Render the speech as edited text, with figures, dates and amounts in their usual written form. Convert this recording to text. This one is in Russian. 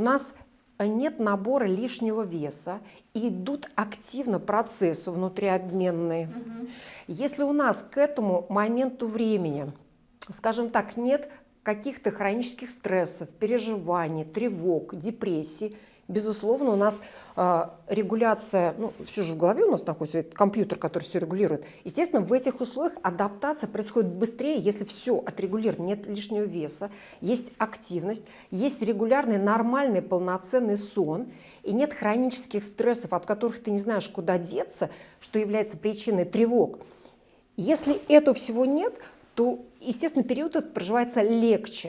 нас нет набора лишнего веса, и идут активно процессы внутриобменные. Если у нас к этому моменту времени, скажем так, нет каких-то хронических стрессов, переживаний, тревог, депрессий, безусловно, у нас регуляция, ну, все же в голове у нас находится компьютер, который все регулирует. Естественно, в этих условиях адаптация происходит быстрее, если все отрегулировано, нет лишнего веса, есть активность, есть регулярный, нормальный, полноценный сон, и нет хронических стрессов, от которых ты не знаешь, куда деться, что является причиной тревог. Если этого всего нет, то, естественно, период этот проживается легче.